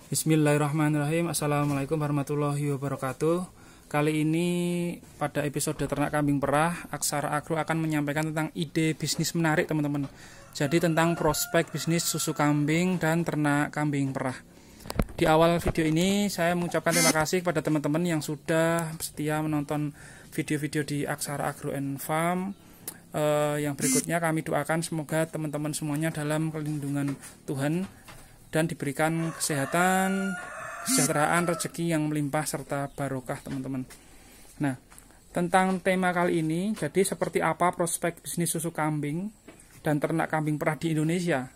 Bismillahirrahmanirrahim. Assalamualaikum warahmatullahi wabarakatuh. Kali ini pada episode Ternak Kambing Perah, Aksara Agro akan menyampaikan tentang ide bisnis menarik teman-teman. Jadi tentang prospek bisnis susu kambing dan ternak kambing perah. Di awal video ini saya mengucapkan terima kasih kepada teman-teman yang sudah setia menonton video-video di Aksara Agro and Farm. Yang berikutnya kami doakan semoga teman-teman semuanya dalam kelindungan Tuhan dan diberikan kesehatan, kesejahteraan, rezeki yang melimpah serta barokah teman-teman. Nah, tentang tema kali ini, jadi seperti apa prospek bisnis susu kambing dan ternak kambing perah di Indonesia.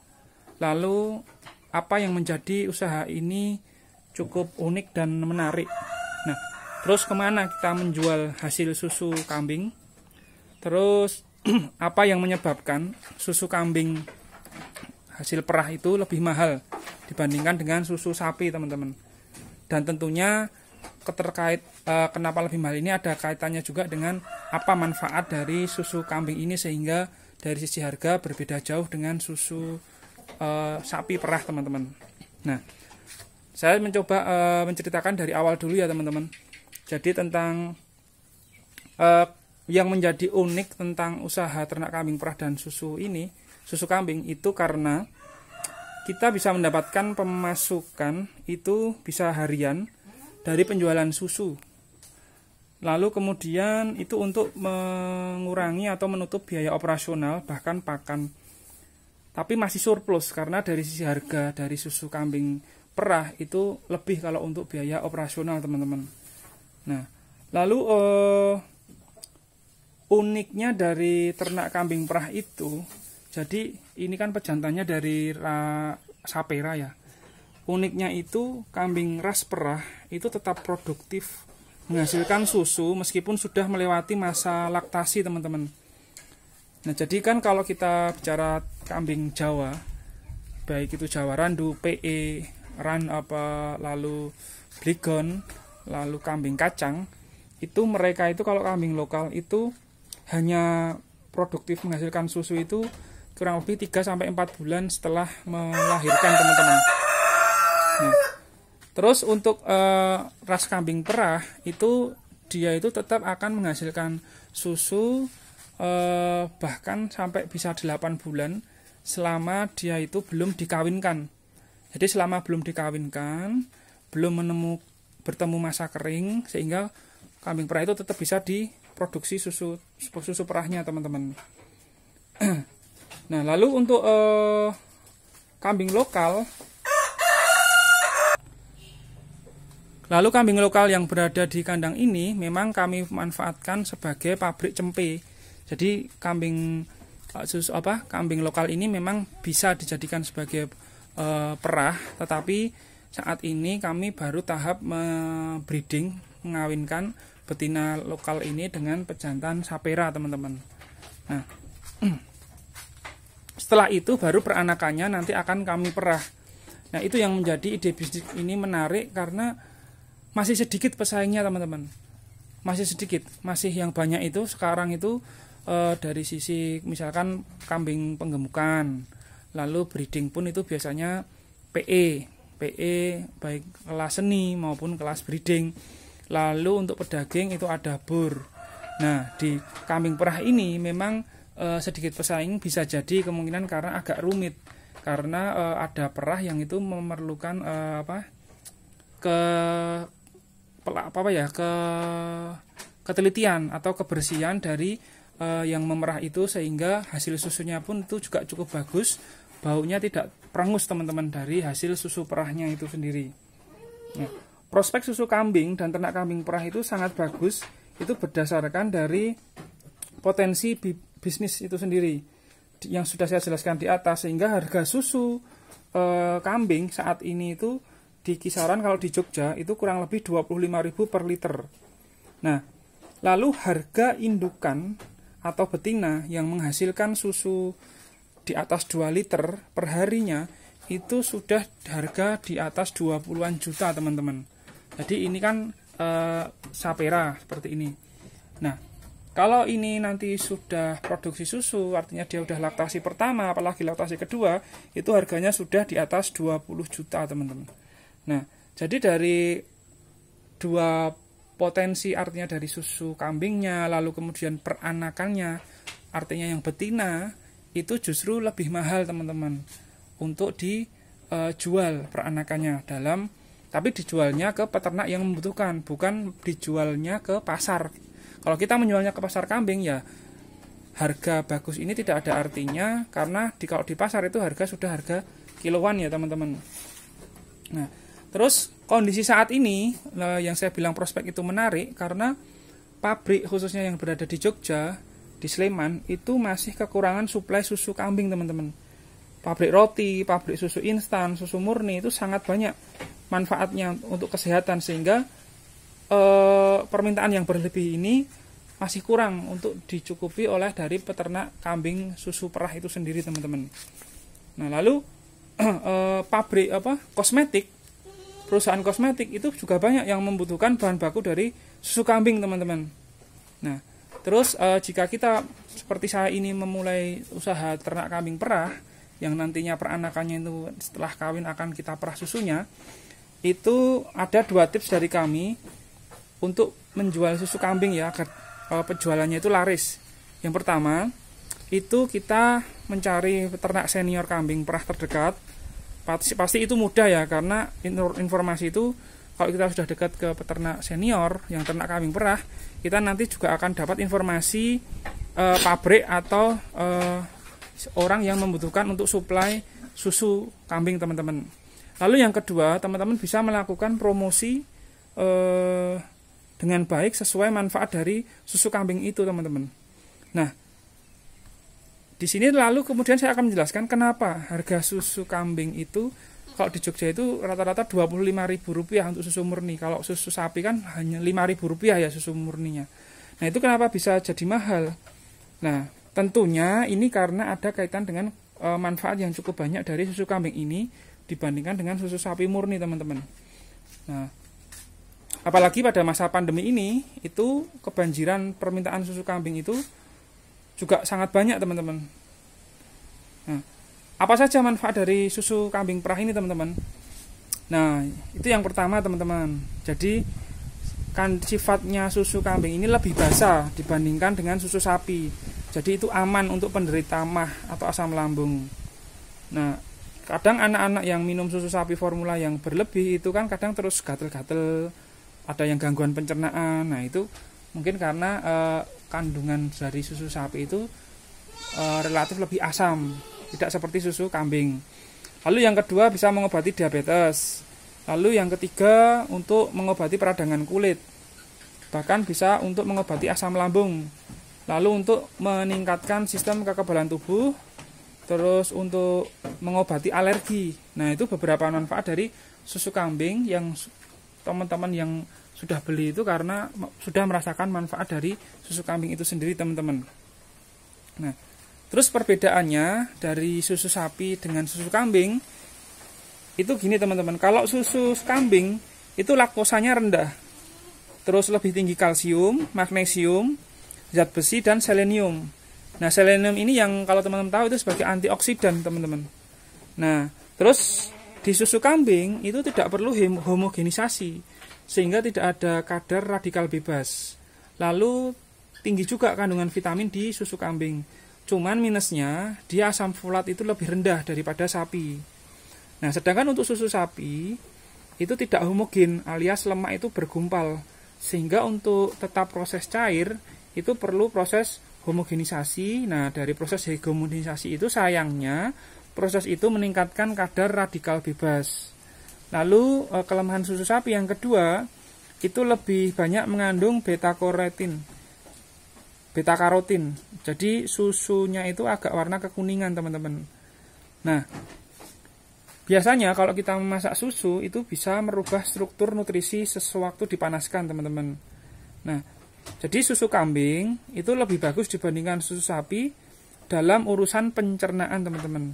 Lalu apa yang menjadi usaha ini cukup unik dan menarik. Nah, terus kemana kita menjual hasil susu kambing? Terus apa yang menyebabkan susu kambing hasil perah itu lebih mahal dibandingkan dengan susu sapi teman-teman. Dan tentunya kenapa lebih mahal ini ada kaitannya juga dengan apa manfaat dari susu kambing ini, sehingga dari sisi harga berbeda jauh dengan susu sapi perah teman-teman. Nah, saya mencoba menceritakan dari awal dulu ya teman-teman. Jadi tentang yang menjadi unik tentang usaha ternak kambing perah dan susu kambing itu karena kita bisa mendapatkan pemasukan itu bisa harian dari penjualan susu. Lalu kemudian itu untuk mengurangi atau menutup biaya operasional bahkan pakan. Tapi masih surplus karena dari sisi harga dari susu kambing perah itu lebih kalau untuk biaya operasional teman-teman. Nah, lalu uniknya dari ternak kambing perah itu, jadi ini kan pejantannya dari sapera ya. Uniknya itu kambing ras perah itu tetap produktif menghasilkan susu meskipun sudah melewati masa laktasi teman-teman. Nah, jadi kan kalau kita bicara kambing Jawa, baik itu Jawa Randu, PE, lalu Bligon, lalu kambing kacang, itu mereka itu kalau kambing lokal itu hanya produktif menghasilkan susu itu kurang lebih 3-4 bulan setelah melahirkan teman-teman. Nah, terus untuk ras kambing perah itu dia itu tetap akan menghasilkan susu bahkan sampai bisa 8 bulan selama dia itu belum dikawinkan. Jadi selama belum dikawinkan, belum bertemu masa kering, sehingga kambing perah itu tetap bisa diproduksi susu perahnya teman-teman. Nah, lalu untuk kambing lokal, yang berada di kandang ini memang kami manfaatkan sebagai pabrik cempe. Jadi kambing lokal ini memang bisa dijadikan sebagai perah, tetapi saat ini kami baru tahap breeding, mengawinkan betina lokal ini dengan pejantan sapera teman-teman. Nah, setelah itu baru peranakannya nanti akan kami perah. Nah, itu yang menjadi ide bisnis ini menarik karena masih sedikit pesaingnya teman-teman. Masih sedikit, masih yang banyak itu sekarang itu dari sisi misalkan kambing penggemukan. Lalu breeding pun itu biasanya PE baik kelas seni maupun kelas breeding. Lalu untuk pedaging itu ada bur. Nah, di kambing perah ini memang sedikit pesaing bisa jadi kemungkinan karena agak rumit karena ada perah yang itu memerlukan ketelitian atau kebersihan dari yang memerah itu, sehingga hasil susunya pun itu juga cukup bagus, baunya tidak perengus teman-teman dari hasil susu perahnya itu sendiri. Nah, prospek susu kambing dan ternak kambing perah itu sangat bagus, itu berdasarkan dari potensi bisnis itu sendiri yang sudah saya jelaskan di atas, sehingga harga susu kambing saat ini itu di kisaran kalau di Jogja itu kurang lebih 25.000 per liter. Nah, lalu harga indukan atau betina yang menghasilkan susu di atas 2 liter per harinya itu sudah harga di atas 20-an juta teman-teman. Jadi ini kan sapera seperti ini. Nah, kalau ini nanti sudah produksi susu, artinya dia sudah laktasi pertama, apalagi laktasi kedua, itu harganya sudah di atas 20 juta teman-teman. Nah, jadi dari dua potensi, artinya dari susu kambingnya, lalu kemudian peranakannya, artinya yang betina, itu justru lebih mahal teman-teman untuk dijual peranakannya tapi dijualnya ke peternak yang membutuhkan, bukan dijualnya ke pasar. Kalau kita menjualnya ke pasar kambing, ya harga bagus ini tidak ada artinya, karena kalau di pasar itu sudah harga kiloan ya teman-teman. Nah, terus kondisi saat ini yang saya bilang prospek itu menarik karena pabrik khususnya yang berada di Jogja, di Sleman, itu masih kekurangan suplai susu kambing teman-teman. Pabrik roti, pabrik susu instan, susu murni itu sangat banyak manfaatnya untuk kesehatan, sehingga permintaan yang berlebih ini masih kurang untuk dicukupi oleh dari peternak kambing susu perah itu sendiri teman-teman. Nah, lalu pabrik kosmetik, perusahaan kosmetik itu juga banyak yang membutuhkan bahan baku dari susu kambing teman-teman. Nah, terus jika kita seperti saya ini memulai usaha ternak kambing perah, yang nantinya peranakannya itu setelah kawin akan kita perah susunya, itu ada 2 tips dari kami untuk menjual susu kambing ya, agar penjualannya itu laris. Yang pertama, itu kita mencari peternak senior kambing perah terdekat. Pasti itu mudah ya, karena informasi itu kalau kita sudah dekat ke peternak senior yang ternak kambing perah, kita nanti juga akan dapat informasi pabrik atau orang yang membutuhkan untuk suplai susu kambing teman-teman. Lalu yang kedua, teman-teman bisa melakukan promosi dengan baik sesuai manfaat dari susu kambing itu teman-teman. Nah, di sini lalu kemudian saya akan menjelaskan kenapa harga susu kambing itu kalau di Jogja itu rata-rata Rp25.000 untuk susu murni. Kalau susu sapi kan hanya Rp5.000 ya susu murninya. Nah, itu kenapa bisa jadi mahal? Nah, tentunya ini karena ada kaitan dengan manfaat yang cukup banyak dari susu kambing ini dibandingkan dengan susu sapi murni teman-teman. Nah, apalagi pada masa pandemi ini itu kebanjiran permintaan susu kambing itu juga sangat banyak teman-teman. Nah, apa saja manfaat dari susu kambing perah ini teman-teman? Nah, itu yang pertama teman-teman. Jadi kan sifatnya susu kambing ini lebih basah dibandingkan dengan susu sapi. Jadi itu aman untuk penderita MAH atau asam lambung. Nah, kadang anak-anak yang minum susu sapi formula yang berlebih itu kan kadang terus gatel-gatel, ada yang gangguan pencernaan. Nah, itu mungkin karena kandungan dari susu sapi itu relatif lebih asam, tidak seperti susu kambing. Lalu yang kedua bisa mengobati diabetes. Lalu yang ketiga untuk mengobati peradangan kulit. Bahkan bisa untuk mengobati asam lambung. Lalu untuk meningkatkan sistem kekebalan tubuh. Terus untuk mengobati alergi. Nah, itu beberapa manfaat dari susu kambing yang teman-teman yang sudah beli itu karena sudah merasakan manfaat dari susu kambing itu sendiri teman-teman. Nah, terus perbedaannya dari susu sapi dengan susu kambing itu gini teman-teman. Kalau susu kambing itu laktosanya rendah, terus lebih tinggi kalsium, magnesium, zat besi, dan selenium. Nah, selenium ini yang kalau teman-teman tahu itu sebagai antioksidan teman-teman. Nah, terus di susu kambing itu tidak perlu homogenisasi, sehingga tidak ada kadar radikal bebas. Lalu tinggi juga kandungan vitamin di susu kambing. Cuman minusnya dia asam folat itu lebih rendah daripada sapi. Nah, sedangkan untuk susu sapi itu tidak homogen, alias lemak itu bergumpal, sehingga untuk tetap proses cair itu perlu proses homogenisasi. Nah, dari proses homogenisasi itu sayangnya proses itu meningkatkan kadar radikal bebas. Lalu kelemahan susu sapi yang kedua itu lebih banyak mengandung beta karotin. Jadi susunya itu agak warna kekuningan teman-teman. Nah, biasanya kalau kita memasak susu itu bisa merubah struktur nutrisi sewaktu dipanaskan teman-teman. Nah, jadi susu kambing itu lebih bagus dibandingkan susu sapi dalam urusan pencernaan teman-teman.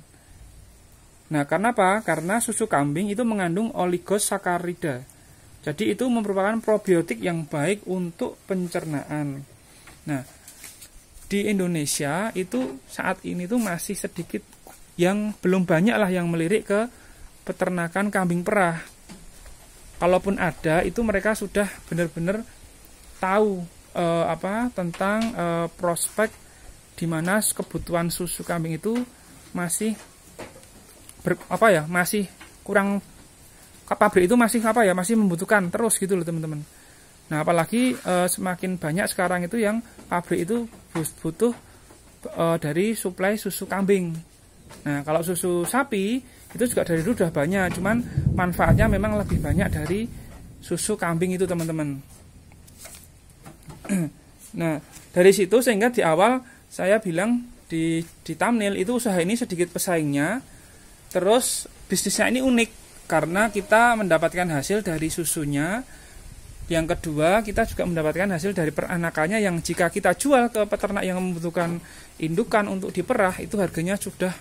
Nah, karena apa? Karena susu kambing itu mengandung oligosakarida. Jadi itu merupakan probiotik yang baik untuk pencernaan. Nah, di Indonesia itu saat ini tuh masih sedikit yang belum banyak lah yang melirik ke peternakan kambing perah. kalaupun ada itu mereka sudah benar-benar tahu tentang prospek di mana kebutuhan susu kambing itu masih masih kurang, pabrik itu masih masih membutuhkan terus gitu loh teman-teman. Nah, apalagi semakin banyak sekarang itu yang pabrik itu butuh dari suplai susu kambing. Nah, kalau susu sapi itu juga dari dulu sudah banyak, cuman manfaatnya memang lebih banyak dari susu kambing itu teman-teman. Nah, dari situ sehingga di awal saya bilang di thumbnail itu usaha ini sedikit pesaingnya, terus bisnisnya ini unik karena kita mendapatkan hasil dari susunya. Yang kedua, kita juga mendapatkan hasil dari peranakannya yang jika kita jual ke peternak yang membutuhkan indukan untuk diperah, itu harganya sudah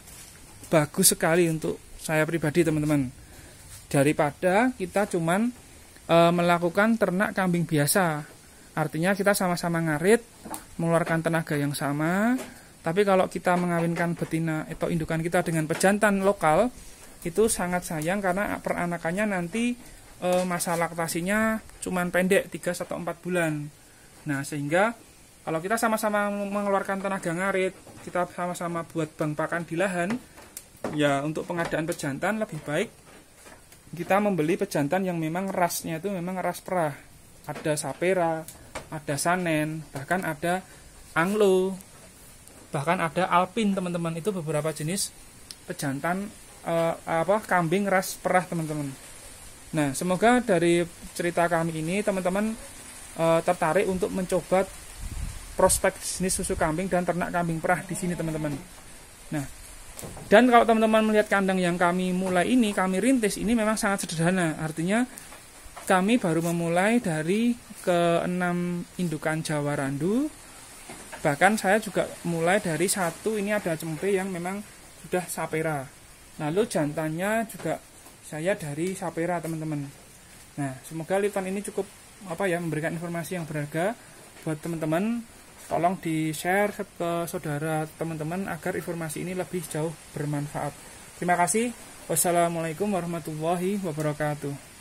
bagus sekali untuk saya pribadi teman-teman. Daripada kita cuman melakukan ternak kambing biasa. Artinya kita sama-sama ngarit, mengeluarkan tenaga yang sama. Tapi kalau kita mengawinkan betina atau indukan kita dengan pejantan lokal, itu sangat sayang karena peranakannya nanti masa laktasinya cuman pendek 3 atau 4 bulan. Nah, sehingga kalau kita sama-sama mengeluarkan tenaga ngarit, kita sama-sama buat bank pakan di lahan, ya untuk pengadaan pejantan lebih baik kita membeli pejantan yang memang rasnya itu memang ras perah. Ada sapera, ada sanen, bahkan ada anglo, bahkan ada alpin teman-teman. Itu beberapa jenis pejantan kambing ras perah teman-teman. Nah, semoga dari cerita kami ini teman-teman tertarik untuk mencoba prospek bisnis susu kambing dan ternak kambing perah di sini teman-teman. Nah, dan kalau teman-teman melihat kandang yang kami mulai ini, kami rintis ini memang sangat sederhana. Artinya kami baru memulai dari ke 6 indukan Jawa Randu. Bahkan saya juga mulai dari satu, ini ada cempe yang memang sudah sapera. Lalu jantannya juga saya dari sapera teman-teman. Nah, semoga liputan ini cukup memberikan informasi yang berharga buat teman-teman. Tolong di-share ke saudara teman-teman agar informasi ini lebih jauh bermanfaat. Terima kasih. Wassalamualaikum warahmatullahi wabarakatuh.